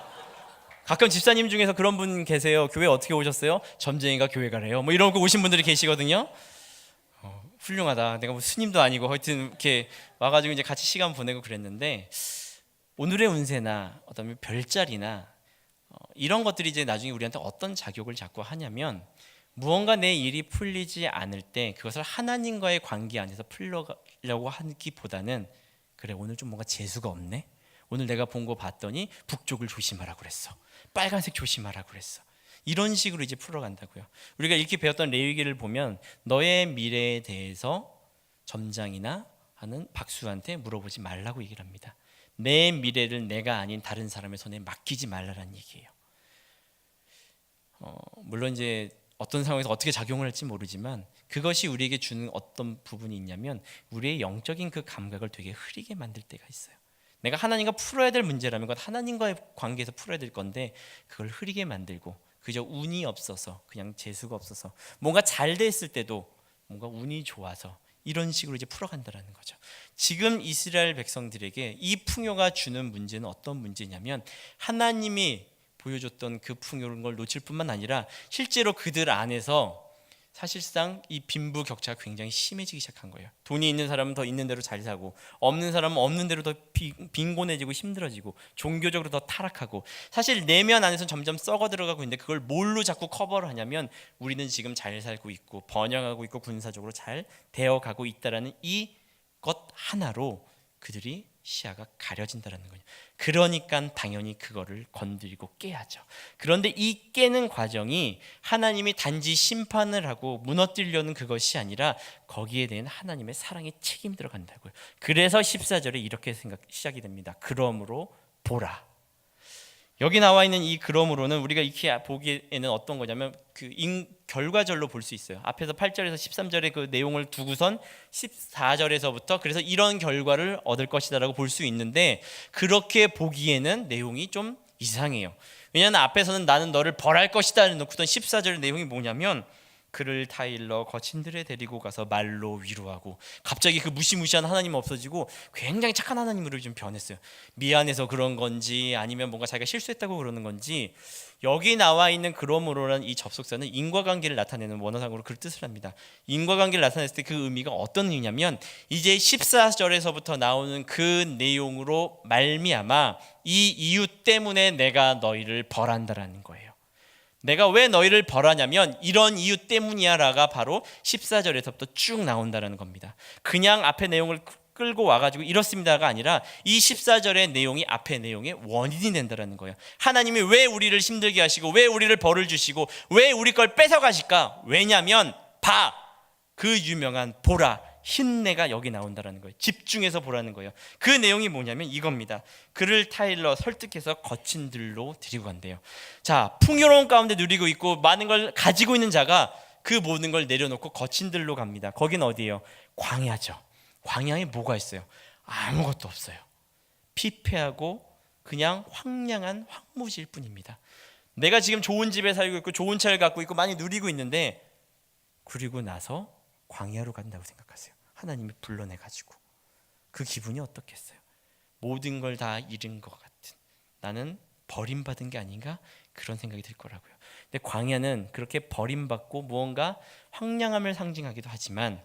가끔 집사님 중에서 그런 분 계세요. 교회 어떻게 오셨어요? 점쟁이가 교회 가래요. 뭐 이러고 오신 분들이 계시거든요. 훌륭하다. 내가 뭐 스님도 아니고 하여튼 이렇게 와가지고 이제 같이 시간 보내고 그랬는데, 오늘의 운세나 어떤 별자리나 이런 것들이 이제 나중에 우리한테 어떤 작용을 자꾸 하냐면, 무언가 내 일이 풀리지 않을 때 그것을 하나님과의 관계 안에서 풀려고 하기보다는, 그래 오늘 좀 뭔가 재수가 없네. 오늘 내가 본 거 봤더니 북쪽을 조심하라고 그랬어. 빨간색 조심하라고 그랬어. 이런 식으로 이제 풀어간다고요. 우리가 이렇게 배웠던 레위기를 보면 너의 미래에 대해서 점장이나 하는 박수한테 물어보지 말라고 얘기를 합니다. 내 미래를 내가 아닌 다른 사람의 손에 맡기지 말라는 얘기예요. 물론 이제 어떤 상황에서 어떻게 작용을 할지 모르지만, 그것이 우리에게 주는 어떤 부분이 있냐면 우리의 영적인 그 감각을 되게 흐리게 만들 때가 있어요. 내가 하나님과 풀어야 될 문제라면 그건 하나님과의 관계에서 풀어야 될 건데, 그걸 흐리게 만들고 그저 운이 없어서, 그냥 재수가 없어서, 뭔가 잘 됐을 때도 뭔가 운이 좋아서 이런 식으로 이제 풀어간다라는 거죠. 지금 이스라엘 백성들에게 이 풍요가 주는 문제는 어떤 문제냐면, 하나님이 보여줬던 그 풍요로운 걸 놓칠 뿐만 아니라 실제로 그들 안에서 사실상 이 빈부격차가 굉장히 심해지기 시작한 거예요. 돈이 있는 사람은 더 있는 대로 잘 사고, 없는 사람은 없는 대로 더 빈곤해지고 힘들어지고, 종교적으로 더 타락하고, 사실 내면 안에서 점점 썩어 들어가고 있는데 그걸 뭘로 자꾸 커버를 하냐면 우리는 지금 잘 살고 있고 번영하고 있고 군사적으로 잘 되어가고 있다라는 이것 하나로 그들이 시야가 가려진다라는 거예요. 그러니까 당연히 그거를 건드리고 깨야죠. 그런데 이 깨는 과정이 하나님이 단지 심판을 하고 무너뜨리려는 그것이 아니라 거기에 대한 하나님의 사랑의 책임이 들어간다고요. 그래서 14절에 이렇게 시작이 됩니다. 그러므로 보라. 여기 나와 있는 이 그러므로는 우리가 이렇게 보기에는 어떤 거냐면 결과절로 볼 수 있어요. 앞에서 8절에서 13절의 그 내용을 두고선 14절에서부터 그래서 이런 결과를 얻을 것이다라고 볼 수 있는데, 그렇게 보기에는 내용이 좀 이상해요. 왜냐하면 앞에서는 나는 너를 벌할 것이다 놓고선 14절 내용이 뭐냐면 그를 타일러 거친 들에 데리고 가서 말로 위로하고, 갑자기 그 무시무시한 하나님 없어지고 굉장히 착한 하나님으로 좀 변했어요. 미안해서 그런 건지 아니면 뭔가 자기가 실수했다고 그러는 건지, 여기 나와 있는 그러므로라는 이 접속사는 인과관계를 나타내는 원어상으로 그 뜻을 합니다. 인과관계를 나타냈을 때 그 의미가 어떤 의미냐면 이제 14절에서부터 나오는 그 내용으로 말미암아 이 이유 때문에 내가 너희를 벌한다라는 거예요. 내가 왜 너희를 벌하냐면 이런 이유 때문이야 라가 바로 14절에서부터 쭉 나온다는 겁니다. 그냥 앞에 내용을 끌고 와가지고 이렇습니다가 아니라 이 14절의 내용이 앞의 내용의 원인이 된다는 거예요. 하나님이 왜 우리를 힘들게 하시고 왜 우리를 벌을 주시고 왜 우리 걸 뺏어가실까? 왜냐면 그 유명한 보라, 힘내가 여기 나온다는 거예요. 집중해서 보라는 거예요. 그 내용이 뭐냐면 이겁니다. 그를 타일러 설득해서 거친 들로 데리고 간대요. 자, 풍요로운 가운데 누리고 있고 많은 걸 가지고 있는 자가 그 모든 걸 내려놓고 거친 들로 갑니다. 거긴 어디예요? 광야죠. 광야에 뭐가 있어요? 아무것도 없어요. 피폐하고 그냥 황량한 황무지일 뿐입니다. 내가 지금 좋은 집에 살고 있고 좋은 차를 갖고 있고 많이 누리고 있는데, 그리고 나서 광야로 간다고 생각하세요. 하나님이 불러내가지고 그 기분이 어떻겠어요? 모든 걸 다 잃은 것 같은, 나는 버림받은 게 아닌가, 그런 생각이 들 거라고요. 근데 광야는 그렇게 버림받고 무언가 황량함을 상징하기도 하지만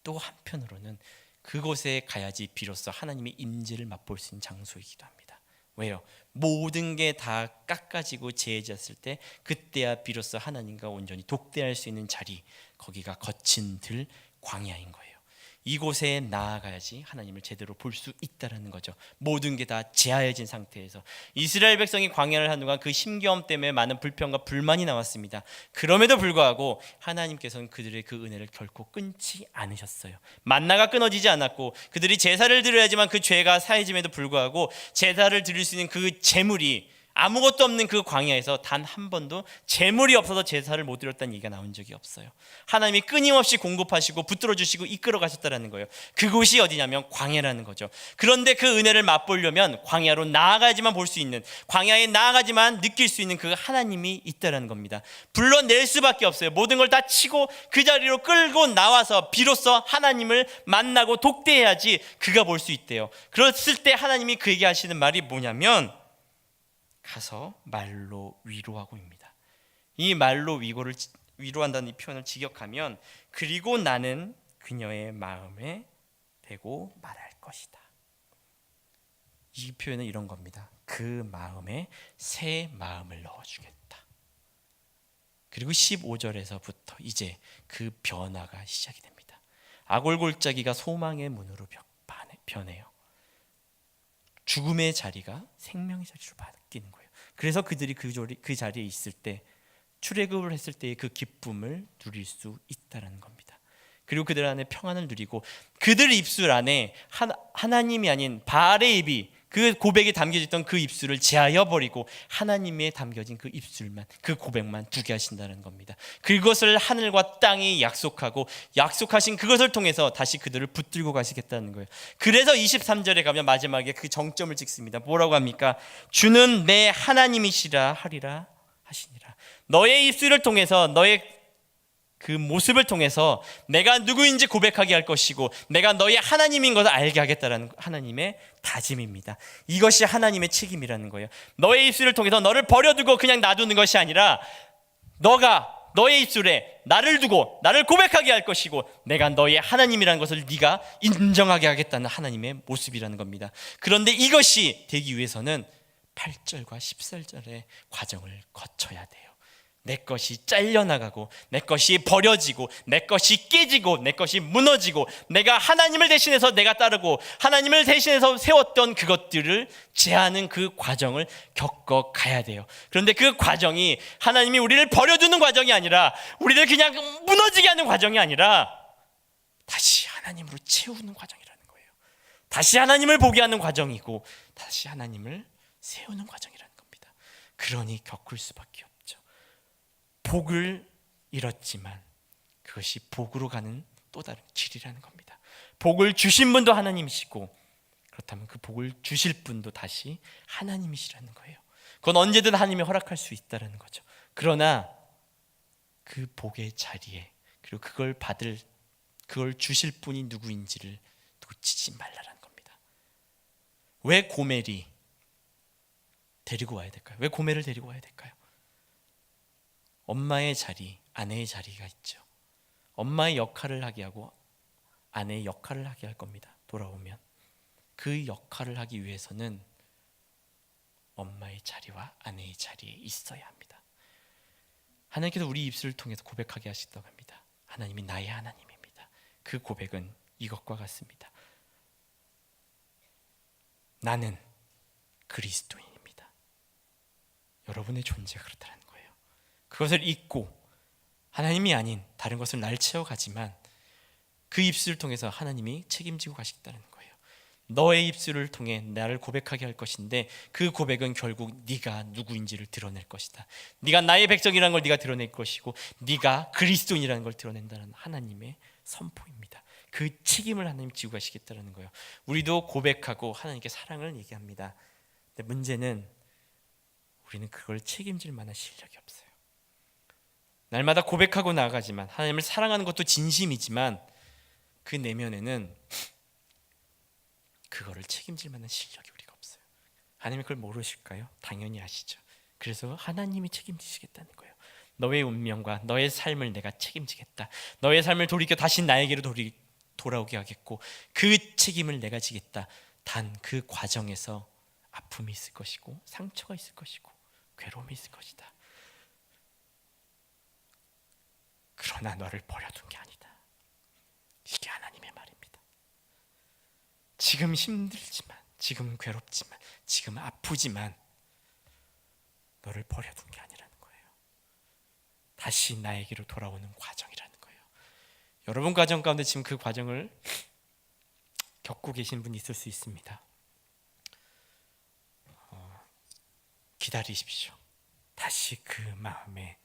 또 한편으로는 그곳에 가야지 비로소 하나님의 임재를 맛볼 수 있는 장소이기도 합니다. 왜요? 모든 게 다 깎아지고 재해졌을 때 그때야 비로소 하나님과 온전히 독대할 수 있는 자리, 거기가 거친 들 광야인 거예요. 이곳에 나아가야지 하나님을 제대로 볼 수 있다는 거죠. 모든 게 다 제하여진 상태에서 이스라엘 백성이 광야를 한 동안 그 힘겨움 때문에 많은 불평과 불만이 나왔습니다. 그럼에도 불구하고 하나님께서는 그들의 그 은혜를 결코 끊지 않으셨어요. 만나가 끊어지지 않았고, 그들이 제사를 드려야지만 그 죄가 사해짐에도 불구하고 제사를 드릴 수 있는 그 제물이 아무것도 없는 그 광야에서 단 한 번도 재물이 없어서 제사를 못 드렸다는 얘기가 나온 적이 없어요. 하나님이 끊임없이 공급하시고 붙들어 주시고 이끌어 가셨다는 거예요. 그곳이 어디냐면 광야라는 거죠. 그런데 그 은혜를 맛보려면 광야로 나아가야지만 볼 수 있는, 광야에 나아가지만 느낄 수 있는 그 하나님이 있다는 겁니다. 불러낼 수밖에 없어요. 모든 걸 다 치고 그 자리로 끌고 나와서 비로소 하나님을 만나고 독대해야지 그가 볼 수 있대요. 그랬을 때 하나님이 그에게 하시는 말이 뭐냐면 가서 말로 위로하고입니다. 이 말로 위로한다는 이 표현을 직역하면 그리고 나는 그녀의 마음에 대고 말할 것이다. 이 표현은 이런 겁니다. 그 마음에 새 마음을 넣어주겠다. 그리고 15절에서부터 이제 그 변화가 시작이 됩니다. 아골골짜기가 소망의 문으로 변해요. 죽음의 자리가 생명의 자리로 바뀌는 거예요. 그래서 그들이 그 자리에 있을 때, 출애굽을 했을 때의 그 기쁨을 누릴 수 있다는 겁니다. 그리고 그들 안에 평안을 누리고, 그들 입술 안에 하나님이 아닌 바알의 입이, 그 고백에 담겨졌던 그 입술을 제하여 버리고 하나님에 담겨진 그 입술만, 그 고백만 두게 하신다는 겁니다. 그것을 하늘과 땅이 약속하고 약속하신 그것을 통해서 다시 그들을 붙들고 가시겠다는 거예요. 그래서 23절에 가면 마지막에 그 정점을 찍습니다. 뭐라고 합니까? 주는 내 하나님이시라 하리라 하시니라. 너의 입술을 통해서, 너의 그 모습을 통해서 내가 누구인지 고백하게 할 것이고 내가 너의 하나님인 것을 알게 하겠다라는 하나님의 다짐입니다. 이것이 하나님의 책임이라는 거예요. 너의 입술을 통해서 너를 버려두고 그냥 놔두는 것이 아니라 너가 너의 입술에 나를 두고 나를 고백하게 할 것이고 내가 너의 하나님이라는 것을 네가 인정하게 하겠다는 하나님의 모습이라는 겁니다. 그런데 이것이 되기 위해서는 8절과 14절의 과정을 거쳐야 돼요. 내 것이 잘려나가고 내 것이 버려지고 내 것이 깨지고 내 것이 무너지고 내가 하나님을 대신해서 내가 따르고 하나님을 대신해서 세웠던 그것들을 제하는 그 과정을 겪어가야 돼요. 그런데 그 과정이 하나님이 우리를 버려두는 과정이 아니라 우리를 그냥 무너지게 하는 과정이 아니라 다시 하나님으로 채우는 과정이라는 거예요. 다시 하나님을 보게 하는 과정이고 다시 하나님을 세우는 과정이라는 겁니다. 그러니 겪을 수밖에 없죠. 복을 잃었지만 그것이 복으로 가는 또 다른 길이라는 겁니다. 복을 주신 분도 하나님이시고 그렇다면 그 복을 주실 분도 다시 하나님이시라는 거예요. 그건 언제든 하나님이 허락할 수 있다는 거죠. 그러나 그 복의 자리에 그리고 그걸 주실 분이 누구인지를 놓치지 말라는 겁니다. 왜 고멜이 데리고 와야 될까요? 왜 고멜을 데리고 와야 될까요? 엄마의 자리, 아내의 자리가 있죠. 엄마의 역할을 하게 하고 아내의 역할을 하게 할 겁니다. 돌아오면 그 역할을 하기 위해서는 엄마의 자리와 아내의 자리에 있어야 합니다. 하나님께서 우리 입술을 통해서 고백하게 하시다고 합니다. 하나님이 나의 하나님입니다. 그 고백은 이것과 같습니다. 나는 그리스도인입니다. 여러분의 존재가 그렇다는 거예요. 그것을 잊고 하나님이 아닌 다른 것을 날 채워가지만 그 입술을 통해서 하나님이 책임지고 가시겠다는 거예요. 너의 입술을 통해 나를 고백하게 할 것인데 그 고백은 결국 네가 누구인지를 드러낼 것이다. 네가 나의 백성이라는 걸 네가 드러낼 것이고 네가 그리스도인이라는 걸 드러낸다는 하나님의 선포입니다. 그 책임을 하나님 지고 가시겠다는 거예요. 우리도 고백하고 하나님께 사랑을 얘기합니다. 근데 문제는 우리는 그걸 책임질 만한 실력이 없어요. 날마다 고백하고 나아가지만 하나님을 사랑하는 것도 진심이지만 그 내면에는 그거를 책임질 만한 실력이 우리가 없어요. 하나님이 그걸 모르실까요? 당연히 아시죠. 그래서 하나님이 책임지시겠다는 거예요. 너의 운명과 너의 삶을 내가 책임지겠다. 너의 삶을 돌이켜 다시 나에게로 돌아오게 하겠고 그 책임을 내가 지겠다. 단 그 과정에서 아픔이 있을 것이고 상처가 있을 것이고 괴로움이 있을 것이다. 그러나 너를 버려둔 게 아니다. 이게 하나님의 말입니다. 지금 힘들지만, 지금 괴롭지만, 지금 아프지만 너를 버려둔 게 아니라는 거예요. 다시 나에게로 돌아오는 과정이라는 거예요. 여러분 가정 가운데 지금 그 과정을 겪고 계신 분이 있을 수 있습니다. 기다리십시오. 다시 그 마음에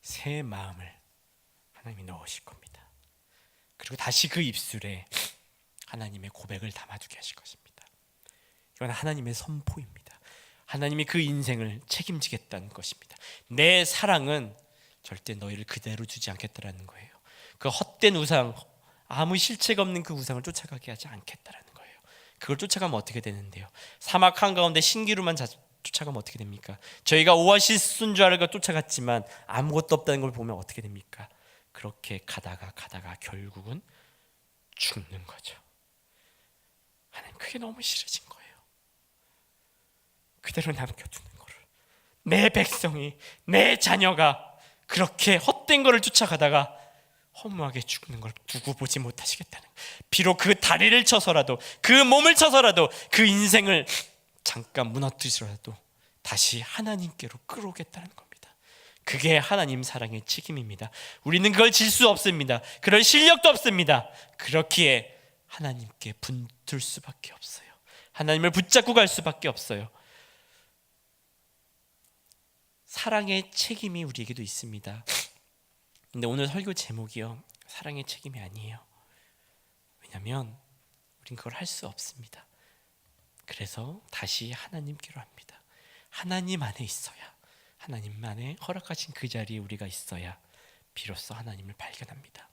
새 마음을 하나님이 넣으실 겁니다. 그리고 다시 그 입술에 하나님의 고백을 담아두게 하실 것입니다. 이건 하나님의 선포입니다. 하나님이 그 인생을 책임지겠다는 것입니다. 내 사랑은 절대 너희를 그대로 두지 않겠다라는 거예요. 그 헛된 우상, 아무 실체가 없는 그 우상을 쫓아가게 하지 않겠다라는 거예요. 그걸 쫓아가면 어떻게 되는데요? 사막 한가운데 신기루만 쫓아가면 어떻게 됩니까? 저희가 오아시스인 줄 알고 쫓아갔지만 아무것도 없다는 걸 보면 어떻게 됩니까? 그렇게 가다가 결국은 죽는 거죠. 하나님 그게 너무 싫어진 거예요. 그대로 남겨두는 거를. 내 백성이, 내 자녀가 그렇게 헛된 거를 쫓아가다가 허무하게 죽는 걸 두고 보지 못하시겠다는, 비록 그 다리를 쳐서라도 그 몸을 쳐서라도 그 인생을 잠깐 무너뜨리더라도 다시 하나님께로 끌어오겠다는 겁니다. 그게 하나님 사랑의 책임입니다. 우리는 그걸 질 수 없습니다. 그럴 실력도 없습니다. 그렇기에 하나님께 붙을 수밖에 없어요. 하나님을 붙잡고 갈 수밖에 없어요. 사랑의 책임이 우리에게도 있습니다. 근데 오늘 설교 제목이요, 사랑의 책임이 아니에요. 왜냐하면 우린 그걸 할 수 없습니다. 그래서 다시 하나님께로 합니다. 하나님 안에 있어야, 하나님만의 허락하신 그 자리에 우리가 있어야 비로소 하나님을 발견합니다.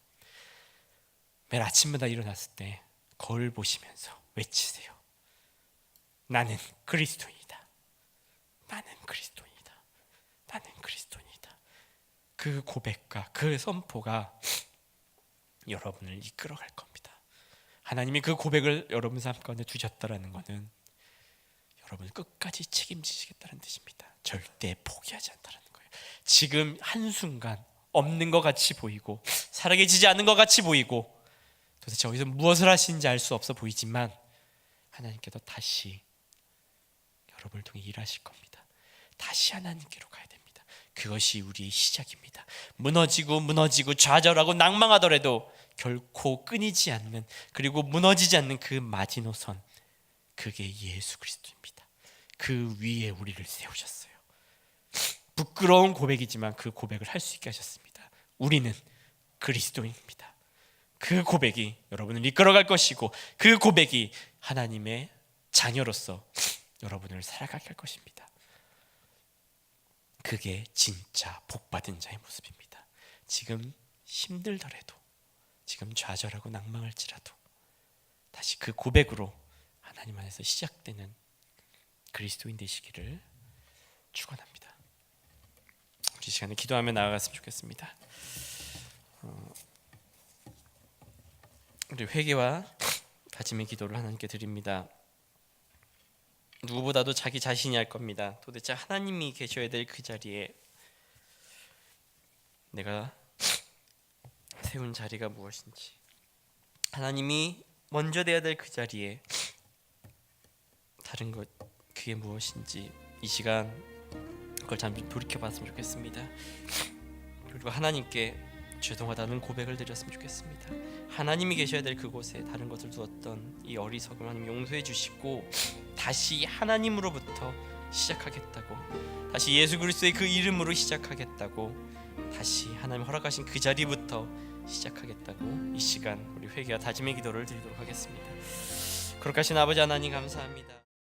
매일 아침마다 일어났을 때 거울 보시면서 외치세요. 나는 그리스도인이다. 나는 그리스도인이다. 나는 그리스도인이다. 그 고백과 그 선포가 여러분을 이끌어갈 겁니다. 하나님이 그 고백을 여러분 삶 가운데 두셨다라는 것은 여러분을 끝까지 책임지시겠다는 뜻입니다. 절대 포기하지 않다는 거예요. 지금 한순간 없는 것 같이 보이고 살아계시지 않는 것 같이 보이고 도대체 어디서 무엇을 하시는지 알 수 없어 보이지만 하나님께서 다시 여러분을 통해 일하실 겁니다. 다시 하나님께로 가야 됩니다. 그것이 우리의 시작입니다. 무너지고 좌절하고 낭망하더라도 결코 끊이지 않는, 그리고 무너지지 않는 그 마지노선, 그게 예수 그리스도입니다. 그 위에 우리를 세우셨어요. 부끄러운 고백이지만 그 고백을 할 수 있게 하셨습니다. 우리는 그리스도인입니다. 그 고백이 여러분을 이끌어갈 것이고 그 고백이 하나님의 자녀로서 여러분을 살아가게 할 것입니다. 그게 진짜 복받은 자의 모습입니다. 지금 힘들더라도, 지금 좌절하고 낭망할지라도 다시 그 고백으로 하나님 안에서 시작되는 그리스도인 되시기를 축원합니다. 우리 시간에 기도하며 나아갔으면 좋겠습니다. 우리 회개와 다짐의 기도를 하나님께 드립니다. 누구보다도 자기 자신이 알 겁니다. 도대체 하나님이 계셔야 될 그 자리에 내가 세운 자리가 무엇인지, 하나님이 먼저 돼야 될 그 자리에 다른 것 그게 무엇인지 이 시간 그걸 잠시 돌이켜봤으면 좋겠습니다. 그리고 하나님께 죄송하다는 고백을 드렸으면 좋겠습니다. 하나님이 계셔야 될 그곳에 다른 것을 두었던 이 어리석음 하나님 용서해 주시고 다시 하나님으로부터 시작하겠다고, 다시 예수 그리스도의 그 이름으로 시작하겠다고, 다시 하나님 허락하신 그 자리부터 시작하겠다고 이 시간 우리 회개와 다짐의 기도를 드리도록 하겠습니다. 거룩하신 아버지 하나님 감사합니다.